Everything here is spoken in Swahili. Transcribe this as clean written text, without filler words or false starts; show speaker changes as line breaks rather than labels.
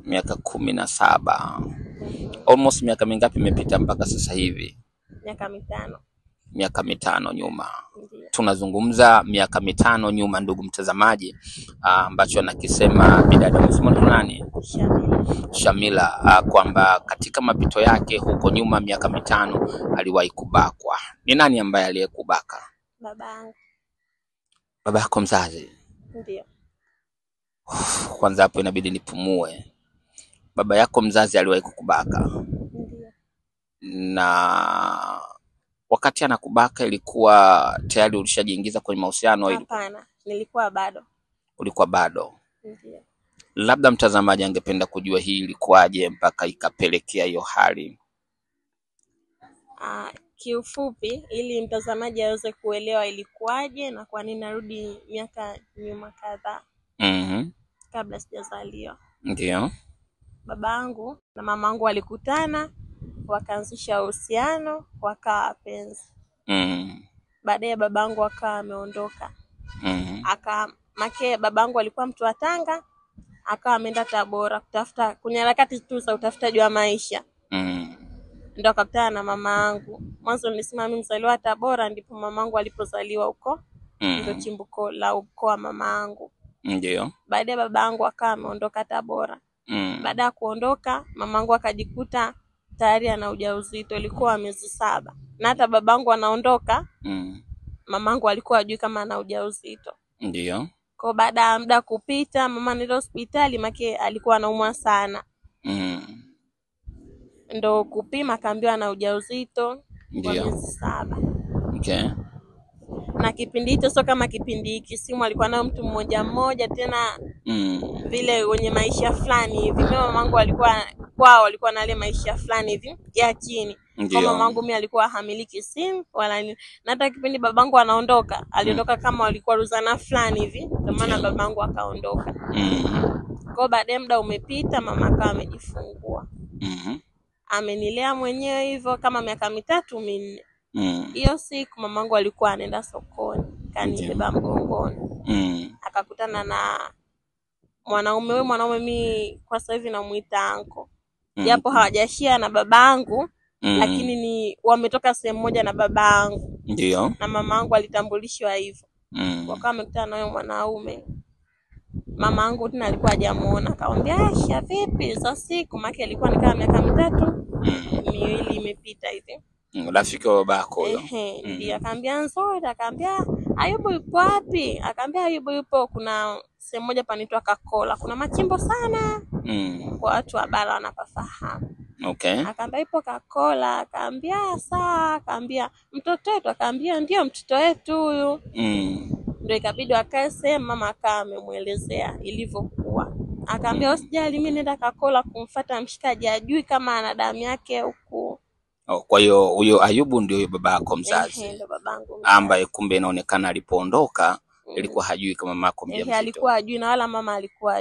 Miaka 17. Almost miaka mingapi imepita mpaka sasa hivi?
Miaka 5.
Miaka 5 nyuma.
Ndiyo.
Tunazungumza miaka 5 nyuma, ndugu mtazamaji, ambacho anakisema bidada msema nani? Shamila, kwamba katika mapito yake huko nyuma miaka 5 aliwahi kubakwa. Ni nani ambaye aliyekubaka?
Babangu.
Baba yako mzazi?
Ndiyo.
Kwanza hapo inabidi nipumue. Baba yako mzazi aliwahi kukubaka?
Ndiyo.
Na wakati anakubaka ilikuwa tayari ulishajiingiza kwenye mahusiano?
Hapana, nilikuwa bado.
Ulikuwa bado?
Ndiyo.
Labda mtazamaji angependa kujua hii ilikuwaje mpaka ikapelekea hiyo hali.
Kiufupi, ili mtazamaji aweze kuelewa ilikuwaje na kwa nini narudi miaka nyuma kadhaa. Kabla sijazaliwa.
Ndiyo.
Babangu na mamangu walikutana, wakaanzisha uhusiano, wakawa wapenzi. Baadaye babangu akawa ameondoka. Babangu alikuwa mtu wa Tanga, akawa ameenda Tabora kutafuta kwenye harakati tu za utafutaji wa maisha. Ndio akakutana na mamangu. Mwanzo nilisema mimi mzaliwa wa Tabora, ndipo mamangu alipozaliwa huko. Ndio chimbuko la ukoo wa mamangu.
Ndiyo.
Baadaye babangu akawa ameondoka Tabora. Baada ya kuondoka, mamangu akajikuta tayari ana ujauzito, ilikuwa miezi 7. Na hata babangu anaondoka, mamangu alikuwa hajui kama ana ujauzito.
Ndiyo.
Kwa baada ya muda kupita, mama nenda hospitali make alikuwa anaumwa sana. Ndo kupima kaambiwa ana ujauzito wa miezi 7.
Okay.
Na kipindi hicho sio kama kipindi hiki, simu alikuwa nao mtu mmoja tena vile wenye maisha fulani hivi. Mamangu walikuwa na ile maisha fulani hivi ya chini. Kwa mamangu mimi alikuwa hamiliki simu wala nini. Na hata kipindi babangu anaondoka, aliondoka kama walikuwa ruzana fulani hivi, ndio maana babangu akaondoka. Kwa baadaye muda umepita, mama akawa amejifungua. Amenilea mwenyewe hivyo kama miaka 3 4. Hiyo siku mamangu alikuwa anaenda sokoni, kanibeba mgongoni. Akakutana na mwanaume mimi kwa sasa hivi namuita anko. Japo hawajashia na babangu, lakini ni wametoka sehemu moja na babangu.
Ndiyo.
Na mamangu alitambulishwa hivyo. Wakawa wamekutana na huyo mwanaume. Mamangu tena alikuwa hajamuona, akamwambia Asha vipi za siku, maki alikuwa ni kama miaka 3 2 imepita hivi.
Rafiki wa babako huyo?
Ndiyo. Akaambia nzuri, akaambia Ayubu yupo wapi? Akaambia Ayubu yupo kuna sehemu moja panaitwa Kakola, kuna machimbo sana. Kwa watu wa bara wanapafahamu.
Okay.
Akaambia ipo Kakola, akaambia sawa, akaambia mtoto wetu, akaambia ndio mtoto wetu huyu. Ndio ikabidi akae sema, mama akawa amemuelezea ilivyokuwa. Akaambia usijali, mimi nenda Kakola kumfuata mshikaji, ajui kama ana damu yake huku.
Kwa hiyo huyo Ayubu ndio huyo babako mzazi?
Ndio babangu mzazi.
Ambaye kumbe inaonekana alipoondoka ilikuwa hajui kama mamako mjamzito.
Alikuwa hajui na wala mama alikuwa